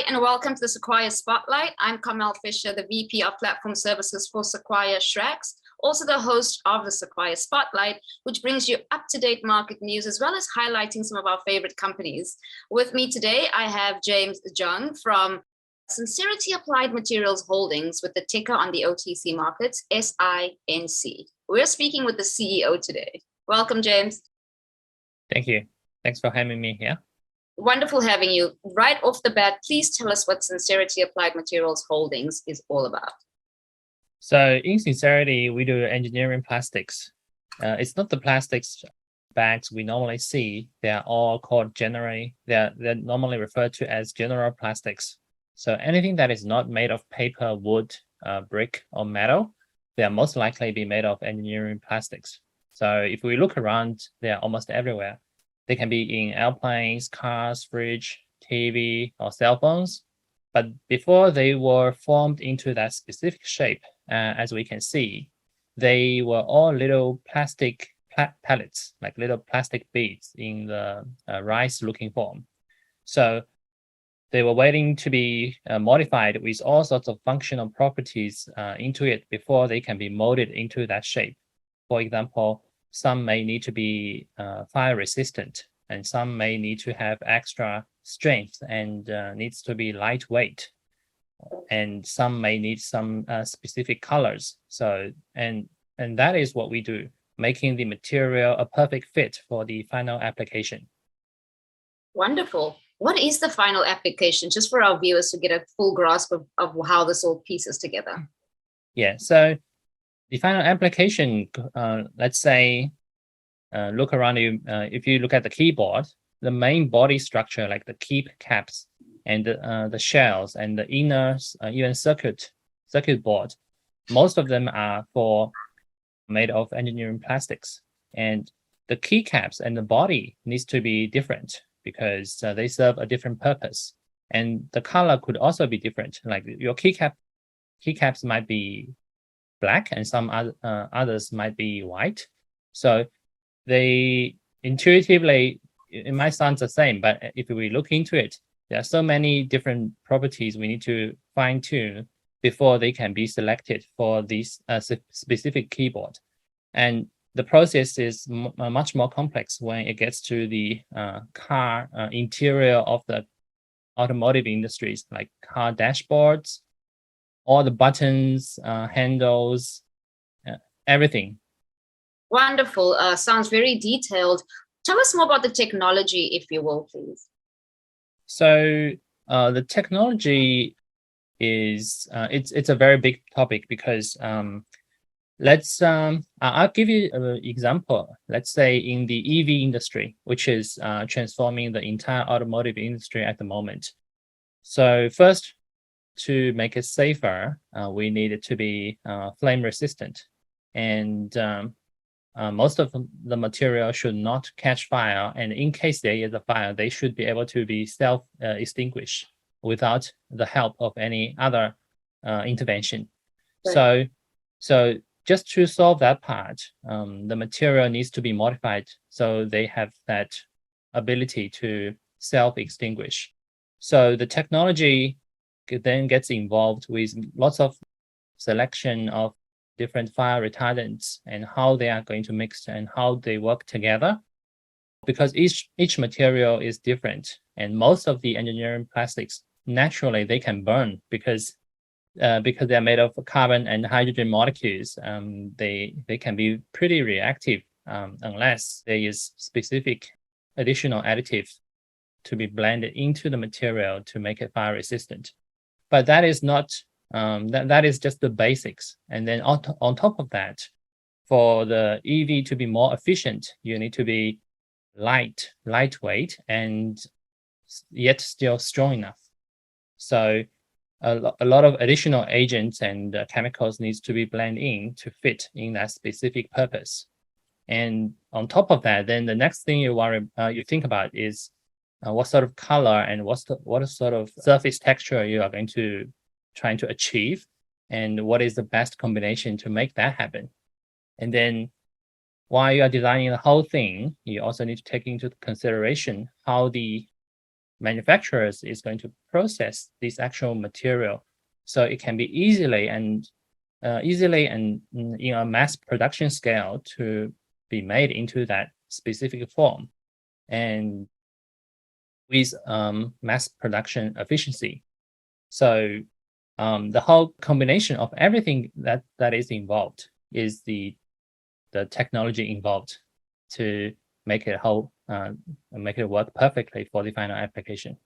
and welcome to the Sequire Spotlight. I'm Kamal Fisher, the VP of Platform Services for Sequire Shrex, also the host of the Sequire Spotlight, which brings you up-to-date market news as well as highlighting some of our favorite companies. With me today, I have James Zhang from Sincerity Applied Materials Holdings with the ticker on the OTC markets, SINC. We're speaking with the CEO today. Welcome, James. Thank you. Thanks for having me here. Wonderful having you. Right off the bat, please tell us what Sincerity Applied Materials Holdings is all about. So in Sincerity, we do engineering plastics. It's not the plastics bags we normally see. They're all called they're normally referred to as general plastics. So anything that is not made of paper, wood, brick, or metal, they are most likely be made of engineering plastics. So if we look around, they're almost everywhere. They can be in airplanes, cars, fridge, TV, or cell phones. But before they were formed into that specific shape, as we can see, they were all little plastic pellets, like little plastic beads in the rice-looking form. So they were waiting to be modified with all sorts of functional properties into it before they can be molded into that shape. For example, some may need to be fire resistant, and some may need to have extra strength and needs to be lightweight. And some may need some specific colors. So, and that is what we do, making the material a perfect fit for the final application. Wonderful. What is the final application, just for our viewers to get a full grasp of how this all pieces together? Yeah, so the final application, let's say, look around you. If you look at the keyboard, the main body structure, like the key caps and the shells and the inner, even circuit board, most of them are made of engineering plastics. And the keycaps and the body needs to be different because they serve a different purpose. And the color could also be different. Like your keycaps might be black and some others might be white. So they intuitively, it might sound the same, but if we look into it, there are so many different properties we need to fine tune before they can be selected for this specific keyboard. And the process is much more complex when it gets to the car interior of the automotive industries, like car dashboards, all the buttons, handles, everything. Wonderful. Sounds very detailed. Tell us more about the technology, if you will, please. So the technology is it's a very big topic because I'll give you an example. Let's say in the EV industry, which is transforming the entire automotive industry at the moment. So first, to make it safer, we need it to be flame resistant, and most of the material should not catch fire. And in case there is a fire, they should be able to be self-extinguished without the help of any other intervention. Right. So just to solve that part, the material needs to be modified so they have that ability to self-extinguish. So the technology then gets involved with lots of selection of different fire retardants and how they are going to mix and how they work together, because each material is different. And most of the engineering plastics, naturally, they can burn because they're made of carbon and hydrogen molecules. They can be pretty reactive unless there is specific additional additives to be blended into the material to make it fire resistant. But that is not that is just the basics. And then on top of that, for the EV to be more efficient, you need to be lightweight, and yet still strong enough. So a lot of additional agents and chemicals needs to be blended in to fit in that specific purpose. And on top of that, then the next thing you think about is what sort of color and what sort of surface texture you are going to trying to achieve, and what is the best combination to make that happen. And then while you are designing the whole thing, you also need to take into consideration how the manufacturers is going to process this actual material, so it can be easily and in a mass production scale to be made into that specific form, and with mass production efficiency. So the whole combination of everything that is involved is the technology involved to make it work perfectly for the final application.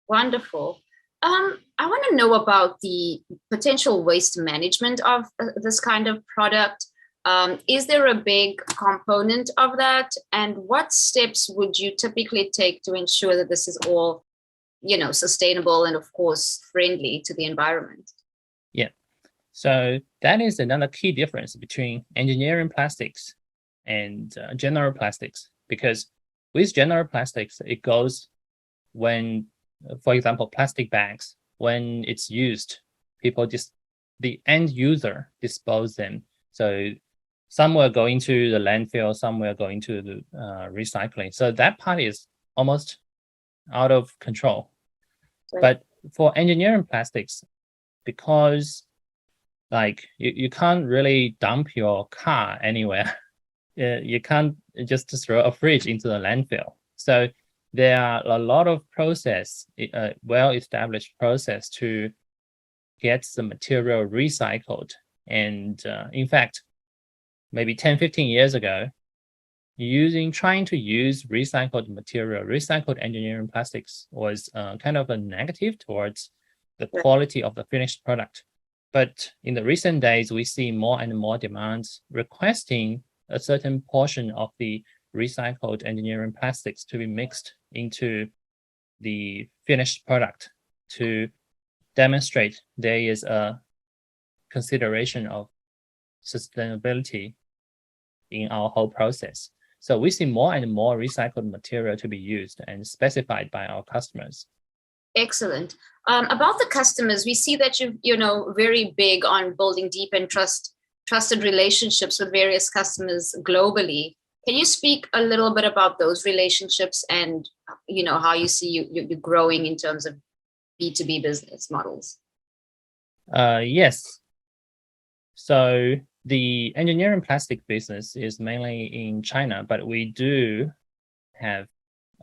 Wonderful. I want to know about the potential waste management of this kind of product. Is there a big component of that? And what steps would you typically take to ensure that this is all, sustainable and, of course, friendly to the environment? Yeah. So that is another key difference between engineering plastics and general plastics, because with general plastics, it goes when, for example, plastic bags, when it's used, the end user dispose them. So some will go into the landfill, some will go into the recycling. So that part is almost out of control. Right. But for engineering plastics, because like you can't really dump your car anywhere. You can't just throw a fridge into the landfill. So there are a lot of well-established process to get the material recycled. And in fact, maybe 10, 15 years ago, trying to use recycled engineering plastics was kind of a negative towards the quality of the finished product. But in the recent days, we see more and more demands requesting a certain portion of the recycled engineering plastics to be mixed into the finished product to demonstrate there is a consideration of sustainability in our whole process. So we see more and more recycled material to be used and specified by our customers. Excellent. About the customers, we see that you're very big on building deep and trusted relationships with various customers globally. Can you speak a little bit about those relationships and how you see you growing in terms of B2B business models? Yes. So the engineering plastic business is mainly in China, but we do have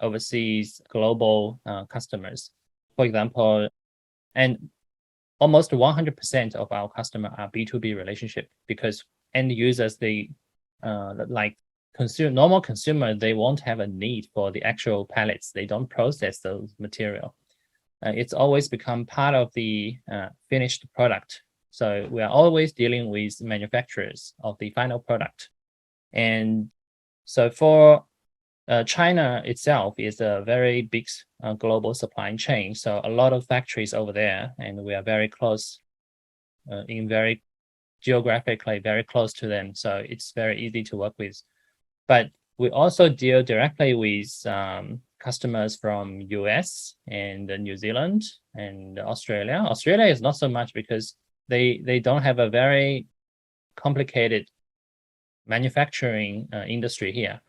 overseas global customers. For example, and almost 100% of our customers are B2B relationship, because end users, normal consumer, they won't have a need for the actual pallets. They don't process those material. It's always become part of the finished product. So we are always dealing with manufacturers of the final product. And so for China itself is a very big global supply chain. So a lot of factories over there, and we are very close, geographically very close to them. So it's very easy to work with. But we also deal directly with customers from US and New Zealand and Australia. Australia is not so much because they don't have a very complicated manufacturing industry here.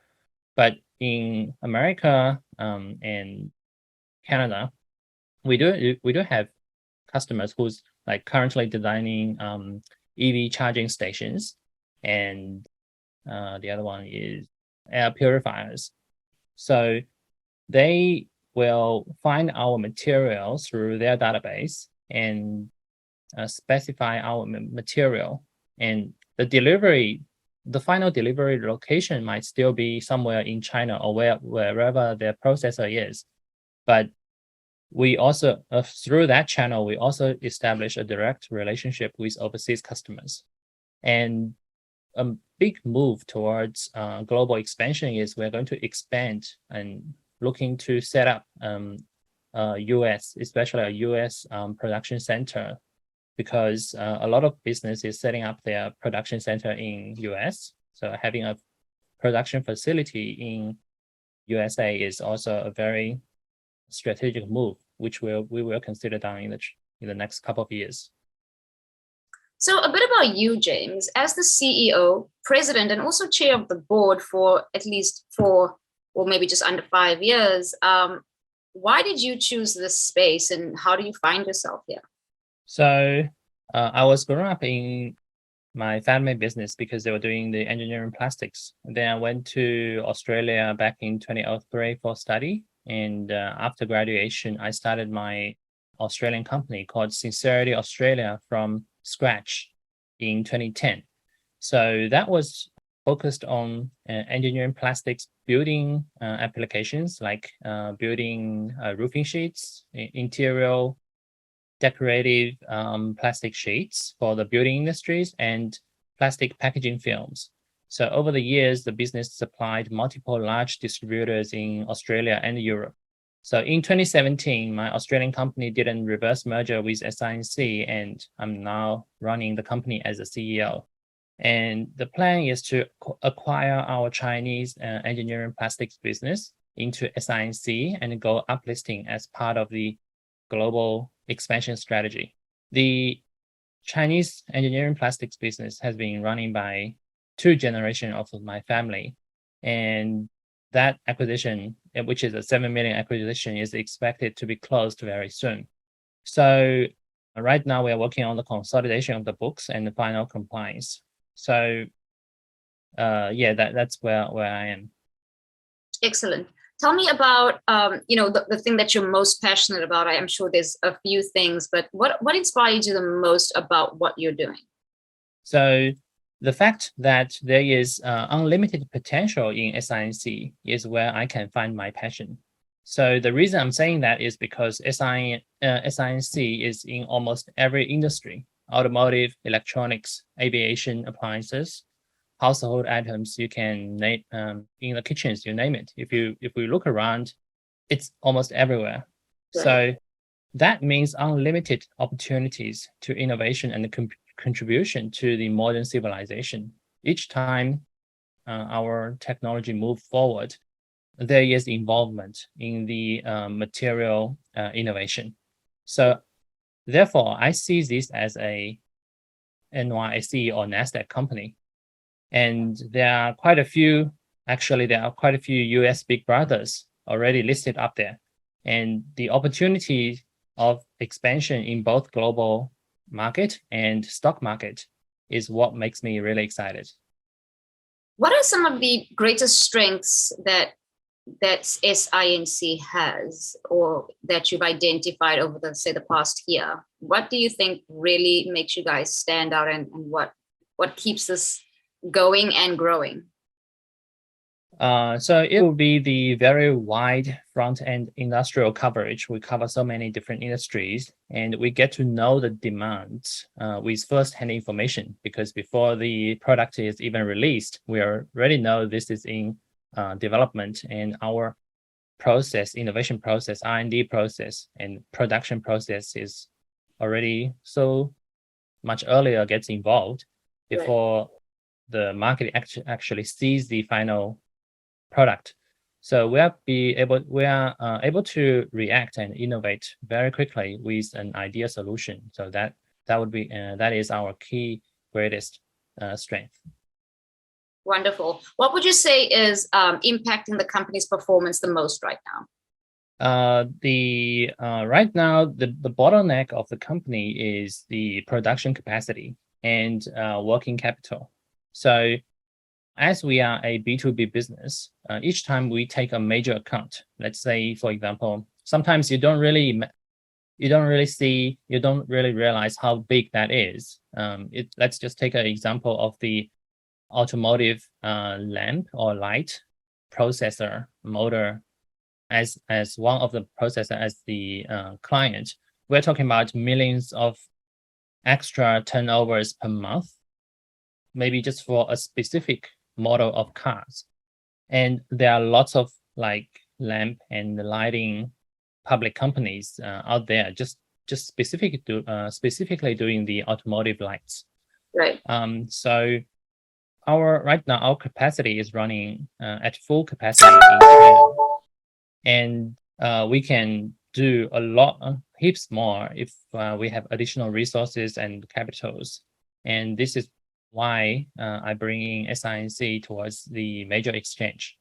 But in America and Canada, we do have customers who's like currently designing EV charging stations, and the other one is air purifiers. So they will find our materials through their database and specify our material, and the final delivery location might still be somewhere in China or wherever their processor is. But we also, through that channel, we also establish a direct relationship with overseas customers. And a big move towards global expansion is we're going to expand and looking to set up especially a US production center, because a lot of business is setting up their production center in US. So having a production facility in USA is also a very strategic move, which we will consider down in the next couple of years. So a bit about you, James, as the CEO, president, and also chair of the board for at least 4 or maybe just under 5 years. Why did you choose this space and how do you find yourself here? So I was growing up in my family business because they were doing the engineering plastics. Then I went to Australia back in 2003 for study. And after graduation, I started my Australian company called Sincerity Australia from scratch in 2010. So that was focused on engineering plastics building applications like building roofing sheets, interior decorative plastic sheets for the building industries, and plastic packaging films. So over the years, the business supplied multiple large distributors in Australia and Europe. So in 2017, my Australian company did a reverse merger with SINC, and I'm now running the company as a CEO. And the plan is to acquire our Chinese engineering plastics business into SINC and go uplisting as part of the global expansion strategy. The Chinese engineering plastics business has been running by 2 generations of my family. And that acquisition, which is a 7 million acquisition, is expected to be closed very soon. So right now we are working on the consolidation of the books and the final compliance. So that's where I am. Excellent. Tell me about the thing that you're most passionate about. I'm sure there's a few things, but what inspires you the most about what you're doing? So the fact that there is unlimited potential in SINC is where I can find my passion. So the reason I'm saying that is because SINC is in almost every industry: automotive, electronics, aviation, appliances, household items. You can name in the kitchens, you name it. If we look around, it's almost everywhere. Right. So that means unlimited opportunities to innovation and contribution to the modern civilization. Each time our technology moves forward, there is involvement in the material innovation. So therefore, I see this as a NYSE or NASDAQ company. And there are quite a few US big brothers already listed up there. And the opportunity of expansion in both global market and stock market is what makes me really excited. What are some of the greatest strengths that SINC has, or that you've identified over the past year? What do you think really makes you guys stand out, and what keeps us going and growing? So it will be the very wide front-end industrial coverage. We cover so many different industries, and we get to know the demands with first-hand information, because before the product is even released, we already know this is in development, and our process, innovation process, R&D process, and production process is already so much earlier gets involved before the market actually sees the final product. So we are able to react and innovate very quickly with an idea solution. So that is our key greatest strength. Wonderful. What would you say is impacting the company's performance the most right now? Right now the bottleneck of the company is the production capacity and working capital. So as we are a B2B business, each time we take a major account, let's say, for example, sometimes you don't really realize how big that is. Let's just take an example of the automotive lamp or light processor motor as one of the processor as the client. We're talking about millions of extra turnovers per month, maybe just for a specific model of cars. And there are lots of like lamp and lighting public companies out there just specifically doing the automotive lights. Right. So right now our capacity is running at full capacity in China, and we can do a lot, heaps more if we have additional resources and capitals. And this is why I bring in SINC towards the major exchange.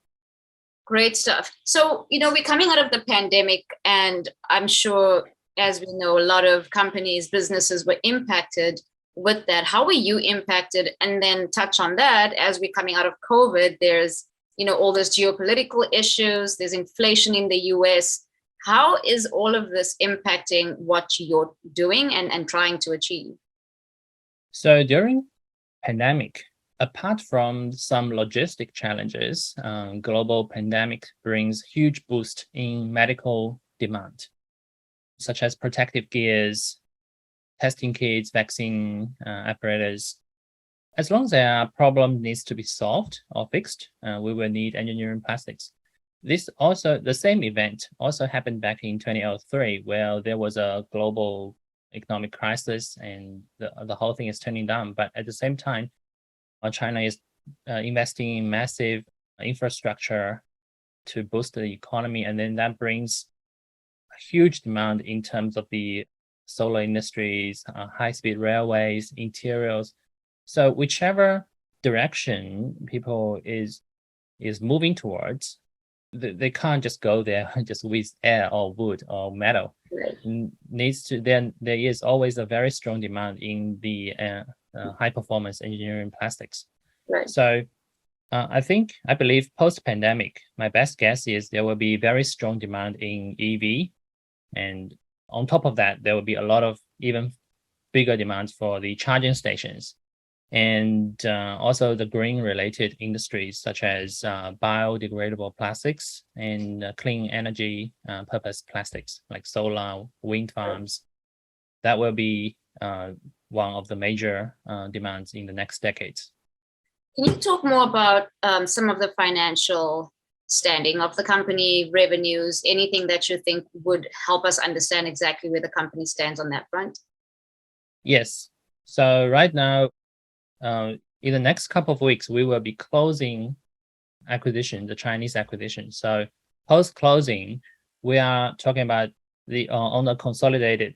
Great stuff. So, we're coming out of the pandemic, and I'm sure, as we know, a lot of companies, businesses were impacted with that. How were you impacted? And then touch on that as we're coming out of COVID, there's, all those geopolitical issues, there's inflation in the US. How is all of this impacting what you're doing and trying to achieve? So during pandemic, apart from some logistic challenges, global pandemic brings huge boost in medical demand, such as protective gears, testing kits, vaccine apparatus. As long as a problem needs to be solved or fixed, we will need engineering plastics. The same event also happened back in 2003, where there was a global economic crisis and the whole thing is turning down. But at the same time, China is investing in massive infrastructure to boost the economy, and then that brings a huge demand in terms of the solar industries, high-speed railways, interiors. So whichever direction people is moving towards, they can't just go there just with air or wood or metal. Right. Then there is always a very strong demand in the high performance engineering plastics. Right. So I believe post pandemic, my best guess is there will be very strong demand in EV, and on top of that, there will be a lot of even bigger demands for the charging stations, and also the green related industries such as biodegradable plastics and clean energy purpose plastics like solar, wind farms. That will be one of the major demands in the next decades. Can you talk more about some of the financial standing of the company, revenues, anything that you think would help us understand exactly where the company stands on that front? Yes. So right now, in the next couple of weeks, we will be closing the Chinese acquisition. So post-closing, we are talking about on the consolidated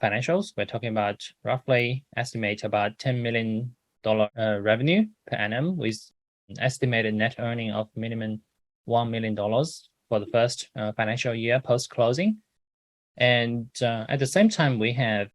financials, we're talking about roughly estimate about $10 million revenue per annum with an estimated net earning of minimum $1 million for the first financial year post-closing. And at the same time, we have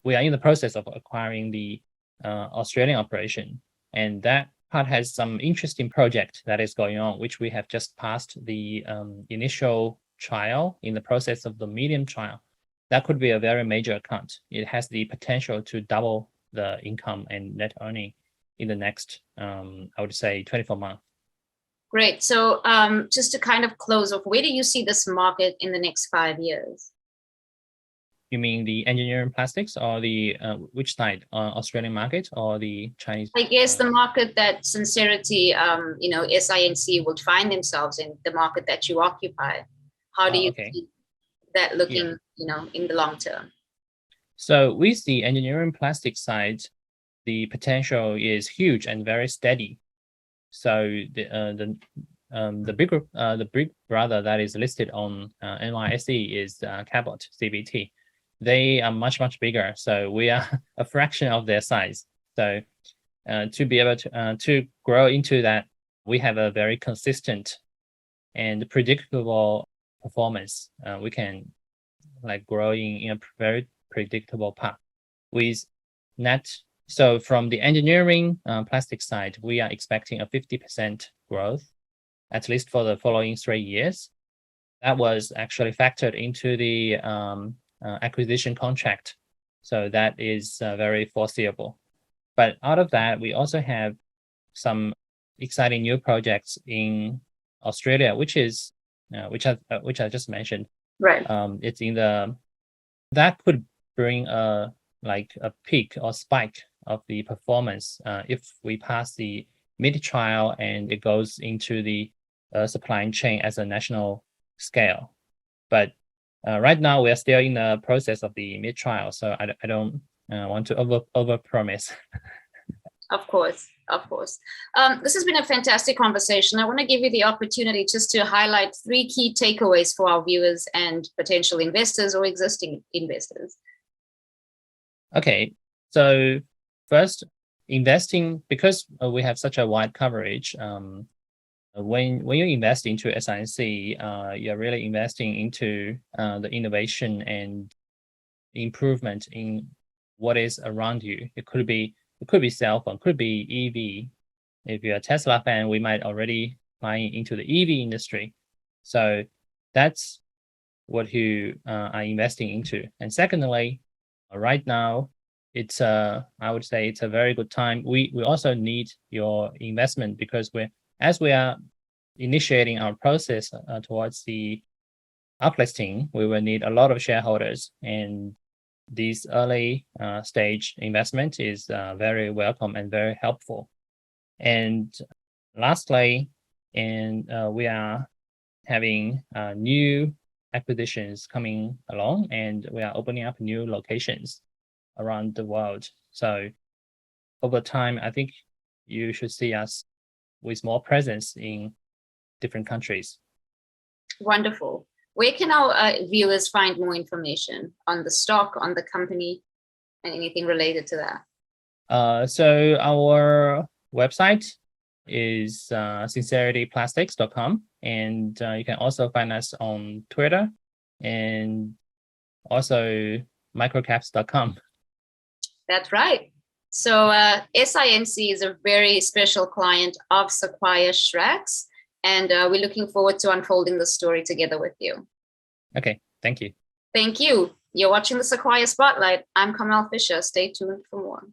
we are in the process of acquiring the Australian operation. And that part has some interesting project that is going on, which we have just passed the initial trial in the process of the medium trial. That could be a very major account. It has the potential to double the income and net earning in the next, I would say, 24 months. Great. So just to kind of close off, where do you see this market in the next 5 years? You mean the engineering plastics or the which side, Australian market or the Chinese? I guess the market that Sincerity, SINC would find themselves in, the market that you occupy. How do you see that looking, in the long term? So with the engineering plastic side, the potential is huge and very steady. So the big brother that is listed on NYSE is Cabot CBT. They are much bigger, so we are a fraction of their size. So to be able to grow into that, we have a very consistent and predictable performance. We can grow in a very predictable path with net. So from the engineering plastic side, we are expecting a 50% growth, at least for the following 3 years. That was actually factored into the acquisition contract. So that is very foreseeable. But out of that, we also have some exciting new projects in Australia, which I just mentioned. Right. It's that could bring a peak or spike of the performance if we pass the mid trial and it goes into the supply chain as a national scale. But right now we are still in the process of the mid trial, so I don't want to over promise. Of course. This has been a fantastic conversation. I want to give you the opportunity just to highlight 3 key takeaways for our viewers and potential investors or existing investors. Okay, so first, investing, because we have such a wide coverage, when you invest into SINC, you're really investing into the innovation and improvement in what is around you. It could be cell phone, could be EV. If you're a Tesla fan, we might already buying into the EV industry. So that's what you are investing into. And secondly, right now, it's I would say it's a very good time. We also need your investment because as we are initiating our process towards the uplisting, we will need a lot of shareholders, and this early stage investment is very welcome and very helpful. And lastly, we are having new acquisitions coming along, and we are opening up new locations around the world. So over time, I think you should see us with more presence in different countries. Wonderful. Where can our viewers find more information on the stock, on the company, and anything related to that? So our website is sincerityplastics.com, and you can also find us on Twitter and also microcaps.com. That's right. So SINC is a very special client of Sequire Shrax, and we're looking forward to unfolding the story together with you. Okay, thank you. Thank you. You're watching the Sequire Spotlight. I'm Kamal Fisher. Stay tuned for more.